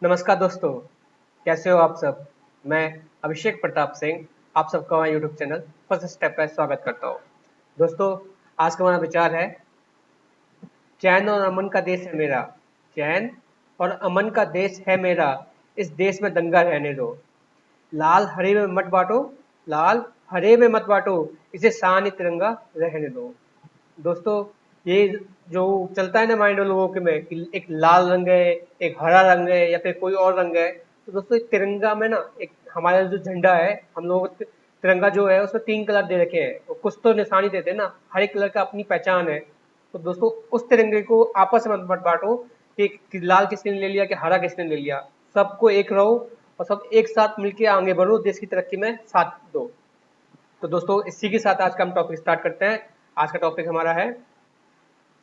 नमस्कार दोस्तों, कैसे हो आप सब। मैं अभिषेक प्रताप सिंह आप सबका हमारे यूट्यूब चैनल फर्स्ट स्टेप पर स्वागत करता हूँ। दोस्तों, आज का हमारा विचार है चैन और अमन का देश है मेरा। चैन और अमन का देश है मेरा, इस देश में दंगा रहने दो। लाल हरे में मत बांटो, लाल हरे में मत बांटो, इसे शान तिरंगा रहने दो। दोस्तों, ये जो चलता है ना माइंड लोगों के में कि एक लाल रंग है, एक हरा रंग है या फिर कोई और रंग है। तो दोस्तों, एक तिरंगा में ना एक हमारा जो झंडा है, हम लोगों को तिरंगा जो है उसमें 3 कलर दे रखे हैं और कुछ तो निशानी देते हैं ना, हर एक कलर का अपनी पहचान है। तो दोस्तों, उस तिरंगे को आपस में मत बांटो कि लाल किसने ले लिया कि हरा किसने ले लिया। सबको एक रहो और सब एक साथ मिलकर आगे बढ़ो, देश की तरक्की में साथ दो। तो दोस्तों, इसी के साथ आज का हम टॉपिक स्टार्ट करते हैं। आज का टॉपिक हमारा है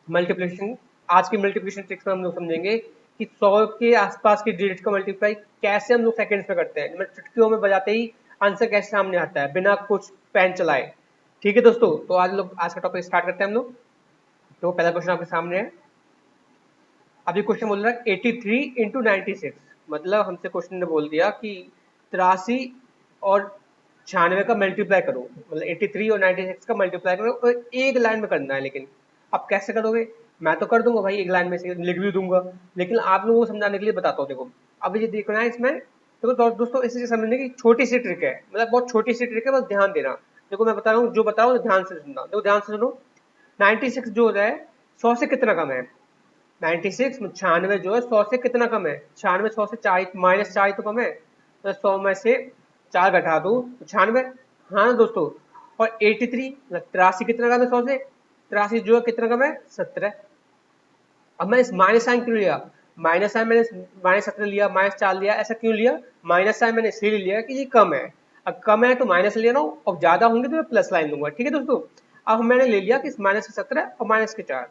मल्टीप्लिकेशन। आज की मल्टीप्लिकेशन ट्रिक्स में हम लोग समझेंगे कि 100 के आसपास की डिजिट का मल्टीप्लाई कैसे हम लोग सेकंड्स में करते हैं। मतलब चुटकियों में बजाते ही आंसर कैसे सामने आता है बिना कुछ पेन चलाए। ठीक है दोस्तों, तो आज का टॉपिक स्टार्ट करते हैं हम लोग। तो पहला क्वेश्चन आपके सामने है। अभी क्वेश्चन बोल रहा है 83 इंटू 96। मतलब हमसे क्वेश्चन ने बोल दिया कि 83 और 96 का मल्टीप्लाई करो। मतलब 83 और 96 का मल्टीप्लाई करो और एक लाइन में करना है। लेकिन अब कैसे करोगे? मैं तो कर दूंगा भाई, एक लाइन में से लिख भी दूंगा, लेकिन आप लोगों को समझाने के लिए बताता हूँ। देखो, अब ये देखना है इसमें। देखो दोस्तों, इसे समझने की छोटी सी ट्रिक है, मतलब बहुत छोटी सी ट्रिक है, बस ध्यान देना। देखो, मैं बता रहा हूँ, जो बता रहा हूँ ध्यान से सुनना। देखो, ध्यान से सुनो। 96 जो होता है 100 से कितना कम है? 96 96 जो है 100 से कितना कम है? 96 100 से 4 माइनस 4 तो कम है। तो 100 में से 4 घटा दो तो 96। हाँ ना दोस्तों। और 83 83 कितना कम है 100 से? 83 जो है कितना कम है? 17। अब मैं इस माइनस साइन क्यों लिया? माइनस साइन मैंने -17 लिया, -4 लिया, ऐसा क्यों लिया? माइनस साइन मैंने इसलिए लिया कि ये कम है। अब कम है तो माइनस ले रहा हूँ, और ज्यादा होंगे तो मैं प्लस लाइन लूंगा। ठीक है दोस्तों। अब मैंने ले लिया कि माइनस के 17 और माइनस के 4।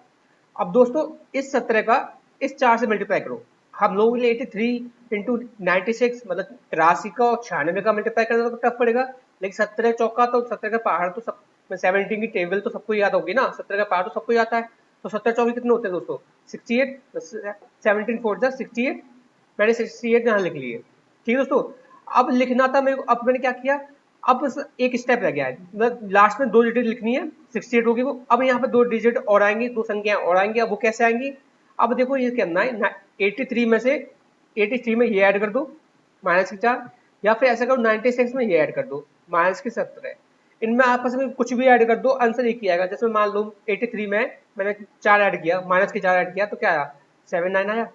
अब दोस्तों, इस 17 का इस 4 से मल्टीप्लाई करो। हम लोगों के लिए 83 इंटू 96 मतलब 83 का और 96 का मल्टीप्लाई करना तो टफ पड़ेगा। लेकिन 17 चौका तो 17 का पहाड़ तो सब 17 की टेबल तो सबको याद होगी ना, 17 का पहाड़ तो सबको आता है। तो 17 चौके कितने होते हैं दोस्तों? 68। 17 4 जा 68। मैंने 68 यहाँ लिख लिए। ठीक है दोस्तों। अब लिखना था मेरे को, अब मैंने क्या किया? अब बस एक स्टेप रह गया है, मतलब लास्ट में 2 डिजिट लिखनी है। 68 होगी वो। अब यहाँ पे 2 डिजिट और आएंगी, 2 संख्याएं और आएंगी। अब वो कैसे आएंगी? अब देखो, ये करना है 83 में से 83 में ये ऐड कर दो, माइनस के 4। या फिर ऐसा करो 96 में ये ऐड कर दो, माइनस के 17। इनमें आपस में कुछ भी ऐड कर दो, आंसर एक ही आएगा। जैसे मान लो 83 में मैंने 4 ऐड किया, माइनस के 4 ऐड किया, तो क्या आया? 79 आया,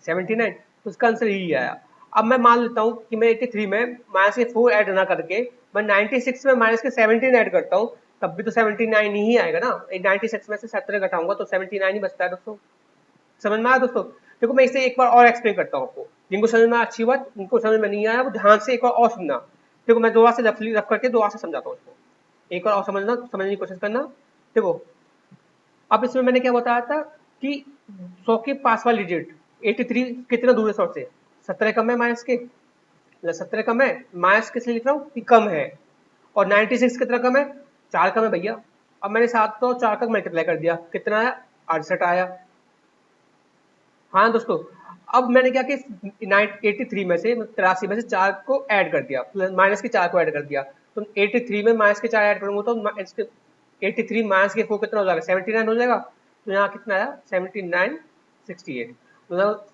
79। तो उसका आंसर यही आया। अब मैं मान लेता हूँ कि मैं 83 में माइनस के 4 ऐड ना करके मैं 96 में माइनस के 17 ऐड करता हूँ, तब भी तो 79 ही आएगा ना। 96 में से 17 घटाऊंगा तो 79 ही बचता है दोस्तों। समझ में आया दोस्तों? देखो, मैं इसे एक बार और एक्सप्लेन करता हूँ आपको। जिनको समझ में अच्छी बात, जिनको समझ में नहीं आया वो ध्यान से एक बार और सुनना। देखो, मैं दोबारा से रफ करके दोबारा से समझाता हूँ उसको। एक बार और समझने की कोशिश करना। देखो, अब इसमें मैंने क्या बताया था कि 100 के पास वाली डिजिट 83 कितना दूर है 100 से? 17 कम है माइनस के, 17 कम है, माइनस किस लिए लिख रहा हूँ कि कम है। और 96 कितना कम है? 4 कम है भैया। अब मैंने 7 और 4 तक मल्टीप्लाई कर दिया, कितना आया? 68 आया। हाँ दोस्तों। अब मैंने क्या किया, 83 में से 83 में से 4 को ऐड कर दिया, प्लस माइनस के 4 को ऐड कर दिया। तो 83 में माइनस के 4 ऐड करूंगा तो 83 माइनस के 4 कितना हो जाएगा? 79 हो जाएगा। तो यहाँ कितना आया? 79 68, मतलब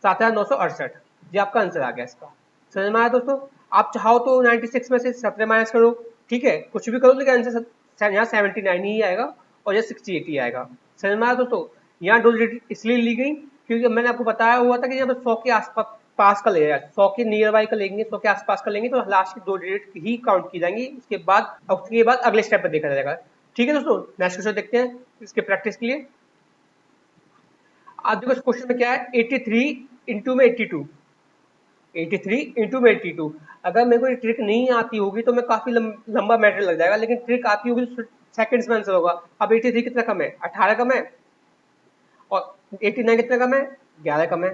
7968। ये आपका आंसर आ गया इसका। समझ में आया दोस्तों? आप चाहो तो 96 में से 17 माइनस करो, ठीक है, कुछ भी करो, लेकिन आंसर यहाँ 79 ही आएगा और ये 68 ही आएगा। समझ में आया दोस्तों? यहाँ 2 डिजिट इसलिए ली गई क्योंकि मैंने आपको बताया हुआ था कि यहाँ पर 100 के आसपास पास का लेगा, 100 के नियर बाई का लेंगे, 100 के आसपास का लेंगे तो लास्ट की 2 डिजिट ही काउंट की जाएंगी। उसके बाद अगले स्टेप पर देखा जाएगा। ठीक है दोस्तों, नेक्स्ट क्वेश्चन देखते हैं इसके प्रैक्टिस के लिए। आज देखो, क्वेश्चन में क्या है, 83 इंटू में 82। 83 इंटू में 82। अगर मेरे को ये ट्रिक नहीं आती होगी तो मैं काफी लंबा मैटर लग जाएगा, लेकिन ट्रिक आती होगी तो सेकंड्स में आंसर होगा। अब 83 कितना कम है? 18 कम है। और 89 कितना कम है? 11 कम है।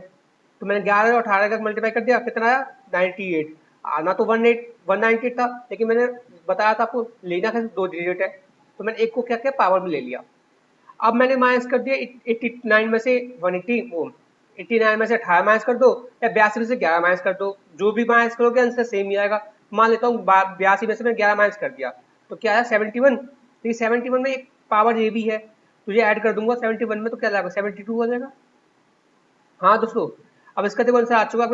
तो मैंने 11 और 18 का मल्टीप्लाई कर दिया, कितना आया? 98। आना तो 198 था, लेकिन मैंने बताया था आपको लेना था 2 डिजिट है, तो मैंने एक को क्या किया, पावर में ले लिया। अब मैंने माइनस कर दिया 89 में से 180 वो 89 में से 18 माइनस कर दो या 82 में से 11 माइनस कर दो, जो भी माइनस करोगे आंसर सेम ही आएगा। मान लेता हूँ 82 में से मैंने 11 माइनस कर दिया तो क्या है 71। तो 71 में एक पावर ये भी है, तुझे ऐड कर दूंगा 71 में तो क्या जाएगा 72 हो जाएगा। हाँ दोस्तों, अब इसका देखो आंसर आ चुका है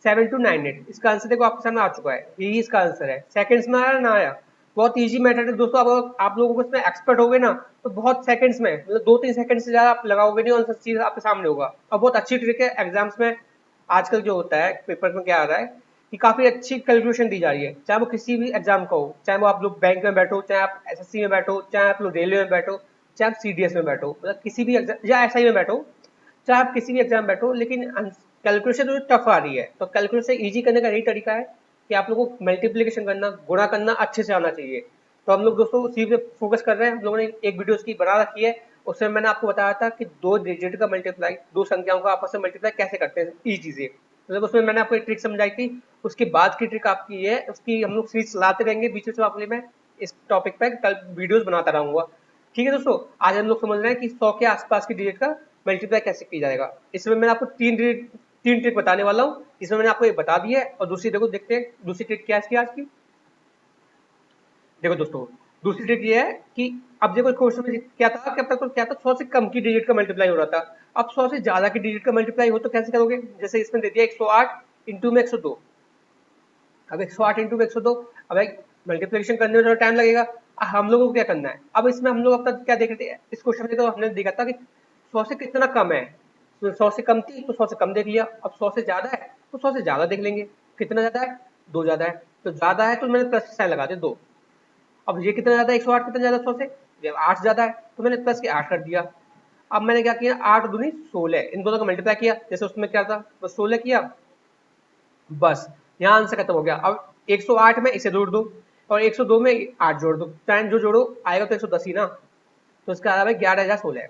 72 इसका आंसर देखो आपके सामने आ चुका है, यही इसका आंसर है। सेकंड्स में आया ना आया, बहुत इजी मेथड है दोस्तों। अब आप लोगों को इसमें एक्सपर्ट हो गए ना तो बहुत सेकंड्स में, मतलब 2-3 सेकंड से ज्यादा आप लगाओगे नहीं, आंसर चीज आपके सामने होगा। और बहुत अच्छी ट्रिक है एग्जाम्स में। आजकल जो होता है पेपर में क्या आ रहा है कि काफी अच्छी कैलकुलेशन दी जा रही है, चाहे वो किसी भी एग्जाम का हो, चाहे वो आप लोग बैंक में बैठो, चाहे आप एसएससी में बैठो, चाहे आप लोग रेलवे में बैठो, चाहे आप सीडीएस में बैठो, मतलब किसी भी एग्जाम या एसआई में बैठो, चाहे आप किसी भी एग्जाम बैठो, लेकिन कैलकुलेशन जो टफ आ रही है तो कैलकुलेशन इजी करने का यही तरीका है कि आप लोगों को मल्टीप्लिकेशन करना, गुणा करना अच्छे से आना चाहिए। तो हम लोग दोस्तों उसी पे फोकस कर रहे हैं। हम लोगों ने एक वीडियो उसकी बना रखी है, उसमें मैंने आपको बताया था कि दो डिजिट का मल्टीप्लाई, दो संख्याओं का आपस में मल्टीप्लाई कैसे करते हैं इजी से, मतलब उसमें मैंने आपको एक ट्रिक समझाई थी। उसके बाद की ट्रिक आपकी है, उसकी हम लोग सीरीज चलाते रहेंगे बीच में, आपके लिए मैं इस टॉपिक पर कल वीडियोस बनाता रहूंगा। ठीक है दोस्तों, आज हम लोग समझ रहे हैं कि 100 के आसपास की डिजिट का मल्टीप्लाई कैसे किया जाएगा। इसमें मैं आपको तीन ट्रिक बताने वाला हूँ, जिसमें मैंने आपको ये बता दी है। और दूसरी देखो, देखते हैं दूसरी ट्रिक क्या है इसकी आज की। देखो दोस्तों, दूसरी ट्रिक ये है कि अब देखो क्वेश्चन में क्या था कि अब तक तो क्या था 100 से कम की डिजिट का मल्टीप्लाई हो रहा था। अब 100 से ज्यादा की डिजिट का मल्टीप्लाई हो तो कैसे करोगे, जैसे इसमें दे दिया 108 इंटू में 102। अब 108 इंटू में 102, अब मल्टीप्लिकेशन करने में थोड़ा टाइम लगेगा। हम लोगों को क्या करना है, अब इसमें हम लोग अब तक क्या देख रहे थे इस क्वेश्चन में, तो हमने देखा था कि 100 से कितना कम है, तो 100 से कम थी तो 100 से कम देख लिया। अब 100 से ज्यादा है तो 100 से ज्यादा देख लेंगे। कितना ज्यादा है, 2 ज्यादा है, तो ज्यादा है तो मैंने प्लस साइन लगा दिया 2। अब ये कितना ज्यादा है 108 कितना ज्यादा 100 से, जब 8 ज्यादा है तो मैंने प्लस के 8 कर दिया। अब मैंने क्या किया 8 दूनी 16, इन दोनों का मल्टीप्लाई किया, जैसे उसमें क्या था बस 16 किया, बस यहाँ आंसर खत्म हो गया। अब 108 में इसे जोड़ दो और 102 में 8 जोड़ दो, टाइम जो जोड़ो आएगा तो 110 ही ना। तो इसका आ रहा है 11,016,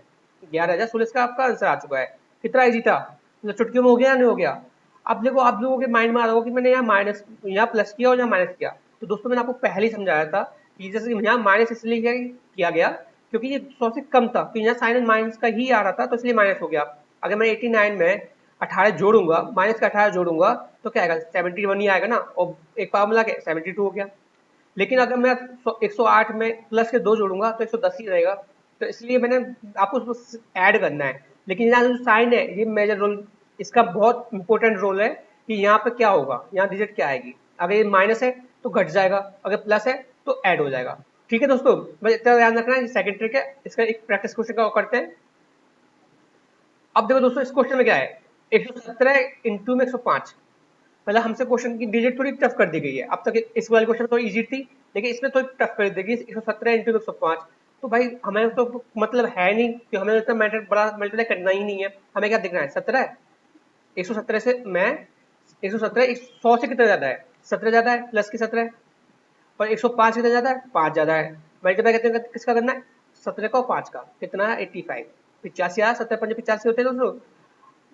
11,016 इसका आपका आंसर आ चुका है। कितना इजी था, मतलब चुटकियों में हो गया या नहीं हो गया। अब देखो आप लोगों के माइंड में आ रहा होगा कि मैंने यहाँ माइनस, यहाँ प्लस किया और यहाँ माइनस किया। तो दोस्तों मैंने आपको पहले ही समझाया था कि जैसे यहाँ माइनस इसलिए किया गया क्योंकि ये 100 से कम था, तो यहाँ साइन माइनस का ही आ रहा था तो इसलिए माइनस हो गया। अगर मैं 89 में 18 जोड़ूंगा, माइनस का 18 जोड़ूंगा तो क्या आएगा 71 ही आएगा ना, और एक पावर मिला के 72 हो गया। लेकिन अगर मैं 108 में प्लस के 2 जोड़ूंगा तो 110 ही रहेगा। तो इसलिए मैंने आपको उसको ऐड करना है। लेकिन यहाँ जो साइन है ये मेजर रोल, इसका बहुत इंपॉर्टेंट रोल है कि यहाँ पे क्या होगा, यहाँ डिजिट क्या आएगी। अगर ये माइनस है तो घट जाएगा, अगर प्लस है तो ऐड हो जाएगा। ठीक है दोस्तों, बस इतना ध्यान रखना है। सेकंड ट्रिक है, इसका एक प्रैक्टिस क्वेश्चन का करते हैं। अब देखो दोस्तों इस क्वेश्चन में क्या है, 117 इंटू में 105, मतलब हमसे क्वेश्चन की डिजिट थोड़ी टफ कर दी गई है। अब तक इस वाले क्वेश्चन थोड़ी इजी थी, लेकिन इसमें थोड़ी टफ कर देगी 117 इंटू 105। तो भाई हमें तो मतलब है नहीं कि हमें इतना मैटर बड़ा मल्टीप्लाई करना ही नहीं है। हमें क्या देखना है 17, 117 से मैं 117 100 से कितना ज्यादा है, 17 ज्यादा है, प्लस की 17, और 105 कितना ज्यादा है, 5 ज्यादा है। मल्टीप्लाई कितने किसका करना है, 17 का और 5 का, कितना है 85, 85 आया, 17 5 85 होते हैं दोस्तों।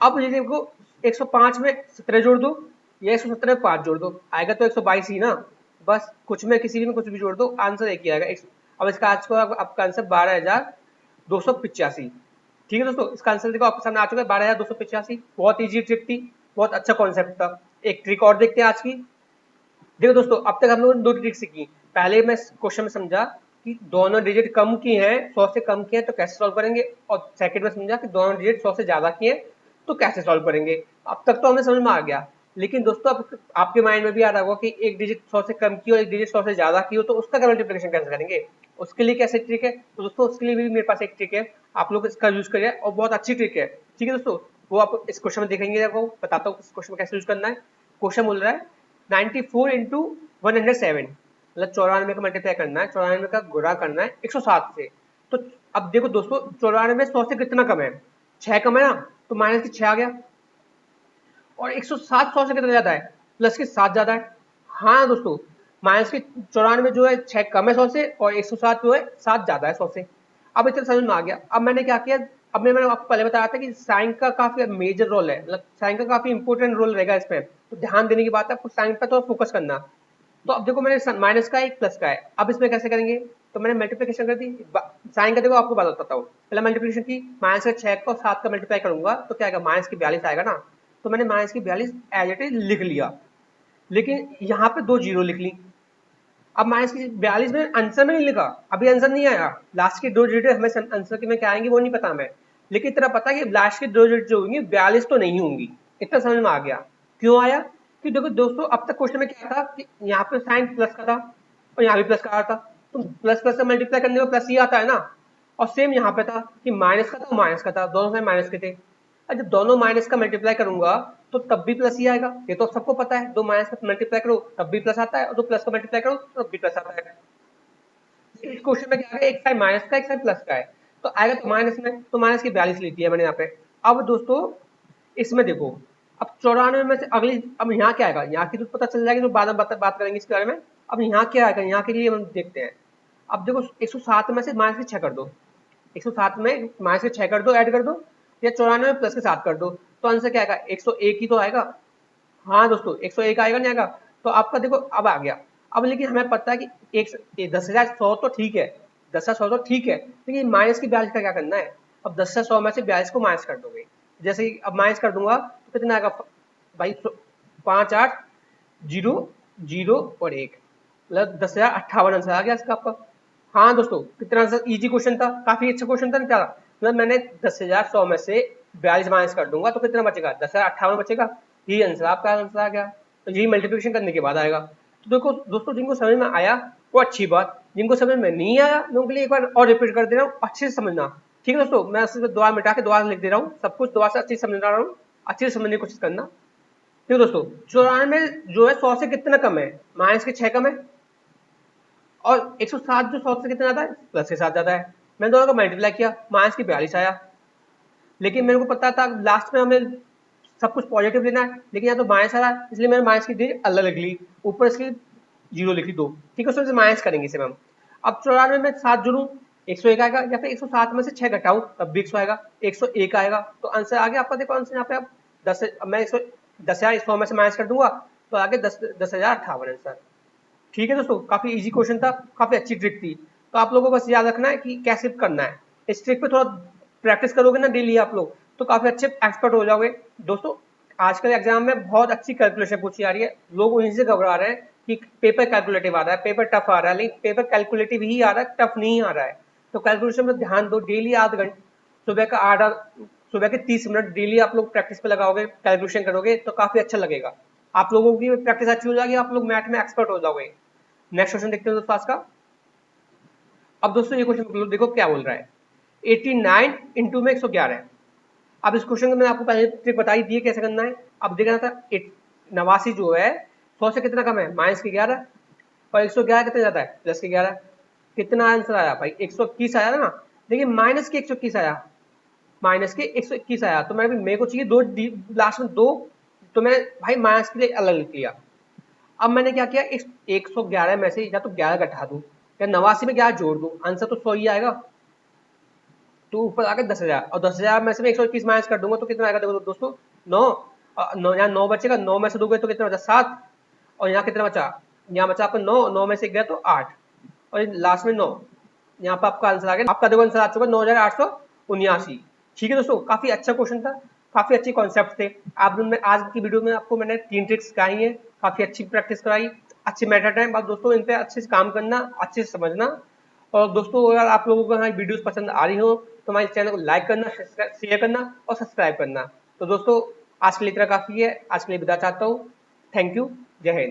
अब ये देखो 105 में 17 जोड़ दो या 117 में 5 जोड़ दो, आएगा तो 122 ही ना। बस कुछ में किसी में कुछ भी जोड़ दो, आंसर एक ही आएगा। अब इसका आज को आपका आंसर 12,285। ठीक है दोस्तों, इसका आंसर देखो आपके सामने आ चुका है 12,285। बहुत ईजी ट्रिक थी, बहुत अच्छा कॉन्सेप्ट था। एक ट्रिक और देखते हैं आज की। देखो दोस्तों, अब तक हम लोगों ने दो ट्रिक सीखी। पहले मैं क्वेश्चन में समझा कि दोनों डिजिट कम की हैं, 100 से कम की हैं तो कैसे सॉल्व करेंगे, और सेकंड में समझा कि दोनों डिजिट 100 से ज्यादा की हैं तो कैसे सॉल्व करेंगे। अब तक तो हमें समझ में आ गया, लेकिन दोस्तों अब आपके माइंड में भी आ रहा होगा कि एक डिजिट 100 से कम की और एक डिजिट 100 से ज्यादा की हो तो उसका मल्टीप्लिकेशन कैसे करेंगे, उसके लिए कैसे ट्रिक है। तो दोस्तों उसके लिए भी मेरे पास एक ट्रिक है, आप लोग इसका यूज करिए और बहुत अच्छी ट्रिक है। ठीक है दोस्तों, वो आप इस क्वेश्चन में देखेंगे, आपको बताता हूँ इस क्वेश्चन में कैसे यूज करना है। क्वेश्चन बोल रहा है 94 इंटू 107, मतलब 94 का मल्टीप्लाई करना है, 94 का गुणा करना है 107 से। तो अब देखो दोस्तों 94 100 से कितना कम है, 6 कम है ना, तो माइनस की 6 आ गया। और 107 100 से कितना ज्यादा है, प्लस के 7 ज्यादा है। हाँ दोस्तों, माइनस की 94 जो है 6 कम है 100 से, और 107 जो है 7 ज्यादा है 100 से। अब इतना समझ में आ गया। अब मैंने क्या किया, अब मैंने आपको पहले बताया था कि साइन का काफी मेजर रोल है, मतलब साइन का काफी इंपॉर्टेंट रोल रहेगा इसमें, तो ध्यान देने की बात है, आपको साइन पर तो फोकस करना। तो अब देखो मैंने माइनस का एक प्लस का है, अब इसमें कैसे करेंगे, तो मैंने मल्टीप्लिकेशन कर दी, साइन का देखो आपको बात बताता हूँ। पहले मल्टीप्लिकेशन की, माइनस का 6 को 7 का मल्टीप्लाई करूंगा तो क्या आएगा, माइनस की 42 आएगा ना। तो मैंने माइनस की 42 एज इट इज लिख लिया, लेकिन यहाँ पे 2 जीरो लिख ली। अब माइनस की 42 में आंसर में नहीं लिखा, अभी आंसर नहीं आया, लास्ट की 2 डिजिट हमें आंसर के में क्या आएंगे वो नहीं पता हमें, लेकिन इतना पता है कि लास्ट की 2 डिजिट जो होंगी 42 तो नहीं होंगी। इतना समझ में आ गया। क्यों आया कि देखो दोस्तों, अब तक क्वेश्चन में क्या था कि यहाँ पे साइन प्लस का था और यहाँ भी प्लस का आ रहा था, तो प्लस प्लस से मल्टीप्लाई करने में प्लस ही आता है ना। और सेम यहाँ पे था कि माइनस का था माइनस का था, दोनों साइन माइनस के थे। और जब दोनों माइनस का मल्टीप्लाई करूंगा तो तब भी प्लस ही आएगा, ये तो सबको पता है। दो माइनस का मल्टीप्लाई करो तब भी प्लस आता है, और दो प्लस का मल्टीप्लाई करो तब भी प्लस आता है। इस क्वेश्चन में क्या है, एक साइड माइनस का एक साइड प्लस का है, तो आएगा तो माइनस में, तो माइनस की 42 लिखी है मैंने यहाँ पे। अब दोस्तों इसमें देखो, अब 94 में से अगली, अब यहाँ क्या आएगा, यहाँ की तो पता चल जाएगी, तो बाद में बात करेंगे इसके बारे में। अब यहाँ क्या आएगा, यहाँ के लिए हम देखते हैं। अब देखो 107 में से माइनस के 6 कर दो, 107 में माइनस के 6 कर दो, ऐड कर दो, या 94 में प्लस के 7 कर दो, तो आंसर क्या आएगा, 101 ही तो आएगा। हाँ दोस्तों 101 आएगा, नहीं आएगा। तो आपका देखो अब आ गया। अब लेकिन हमें पता है कि एक 10,100 तो ठीक है, 10,100 तो ठीक है, लेकिन माइनस की 42 का क्या करना है। अब 10,100 में से 42 को माइनस कर दोगे, जैसे कि अब माइनस कर दूंगा तो कितना आएगा भाई, 5 8 0 0 और 1, मतलब 10,058 आंसर आ गया इसका आपका। हाँ दोस्तों कितना आंसर, इजी क्वेश्चन था, काफी अच्छा क्वेश्चन था क्या, मतलब मैंने 10,100 में से 42 माइनस कर दूंगा तो कितना बचेगा, 10,058 बचेगा। यही आंसर आपका आंसर आ गया। तो यही मल्टीप्लिकेशन करने के बाद आएगा। तो देखो दोस्तों, जिनको समझ में आया वो अच्छी बात, जिनको समझ में नहीं आया उनके लिए एक बार और रिपीट कर दे रहा हूँ, अच्छे से समझना। ठीक है दोस्तों, मैं सिर्फ दोबारा मिटा के दोबारा लिख दे रहा हूँ, सब कुछ दोबारा से अच्छे से समझा रहा हूँ, अच्छे से समझने की कोशिश करना। ठीक है दोस्तों, 94 में जो है 100 से कितना कम है, माइनस के 6 कम है, और 107 जो 100 से कितना ज्यादा है, प्लस के साथ ज्यादा है। मैंने दोनों को मल्टीप्लाई किया, माइनस की 42 आया, लेकिन मेरे को पता था लास्ट में हमें सब कुछ पॉजिटिव लेना है, लेकिन यहाँ तो माइनस आ रहा है, इसलिए मैंने माइनस की डिजिट अलग लिख ली, ऊपर इसकी 0 लिख ली 2। ठीक है, उसमें माइनस करेंगे इसे हम। अब 94 में 7 जुड़ू 101 आएगा, या फिर 107 में से 6 घटाऊं तब भी 100 आएगा, 101 आएगा। तो आंसर आ गया आपका, देखो आंसर यहाँ पे। अब 10 मैं 10,100 में से माइनस कर दूंगा तो आगे 10,058 आंसर। ठीक है दोस्तों, काफी इजी क्वेश्चन था, काफी अच्छी ट्रिक थी। तो आप लोगों को बस याद रखना है कि कैसे करना है, इस ट्रिक पे थोड़ा प्रैक्टिस करोगे ना डेली आप लोग, तो काफी अच्छे एक्सपर्ट हो जाओगे। दोस्तों आजकल एग्जाम में बहुत अच्छी कैलकुलेशन पूछी जा रही है, लोग उन्हीं से घबरा रहे हैं कि पेपर कैलकुलेटिव आ रहा है, पेपर टफ आ रहा है, लेकिन पेपर कैलकुलेटिव ही आ रहा है, टफ नहीं आ रहा है। तो कैलकुलेशन में ध्यान दो, डेली आध घंटे, सुबह का 8 सुबह के 30 मिनट डेली आप लोग प्रैक्टिस पे लगाओगे, कैलकुलेशन करोगे तो काफी अच्छा लगेगा। आप लोगों की प्रैक्टिस अच्छी हो जाएगी, आप लोग मैथ में एक्सपर्ट हो जाओगे। नेक्स्ट क्वेश्चन देखते हैं दोस्तों आज का। अब दोस्तों ये क्वेश्चन देखो क्या बोल रहा है, 89 इंटू में 111 है। अब इस क्वेश्चन को मैंने आपको पहले ट्रिक बताई दी है कैसे करना है। अब देखना था 89 जो है 100 से कितना कम है, माइनस के 11, और 111 कितना जाता है, प्लस के 11। कितना आंसर आया भाई, 121 आया ना, लेकिन माइनस के 121 आया, माइनस के 121 आया, तो मैं मेरे को चाहिए दो, लास्ट में दो, तो मैंने भाई माइनस के लिए अलग लिख लिया। अब मैंने क्या किया, इस 111 में से या तो 11 घटा दूं या 89 में 11 जोड़ दूं, आंसर तो 100 ही आएगा। तो ऊपर आकर 10,000, और 10,000 में से मैं 121 माइनस कर दूंगा तो कितना आएगा, देखो दोस्तों 9, यहाँ 9 बचेगा, 9 में से 2 गए तो कितना बचा, 7, और यहाँ कितना बचा, यहाँ बचा आपका 9, 9 में से गया तो 8, और लास्ट में 9। यहाँ पर आपका आंसर आ गया, आपका देखो आंसर आ चुका 9,879। ठीक है दोस्तों, काफी अच्छा क्वेश्चन था, काफी अच्छे कॉन्सेप्ट थे। आप में आज की वीडियो में आपको मैंने 3 ट्रिक्स सिखाई है, काफी अच्छी प्रैक्टिस कराई, अच्छे मेथड है। बस दोस्तों इन पे अच्छे से काम करना, अच्छे से समझना। और दोस्तों अगर आप लोगों को हमारी वीडियोस पसंद आ रही हो तो हमारे चैनल को लाइक करना, शेयर करना और सब्सक्राइब करना। तो दोस्तों आज के लिए इतना काफी है, आज के लिए विदा चाहता हूँ। थैंक यू, जय हिंद।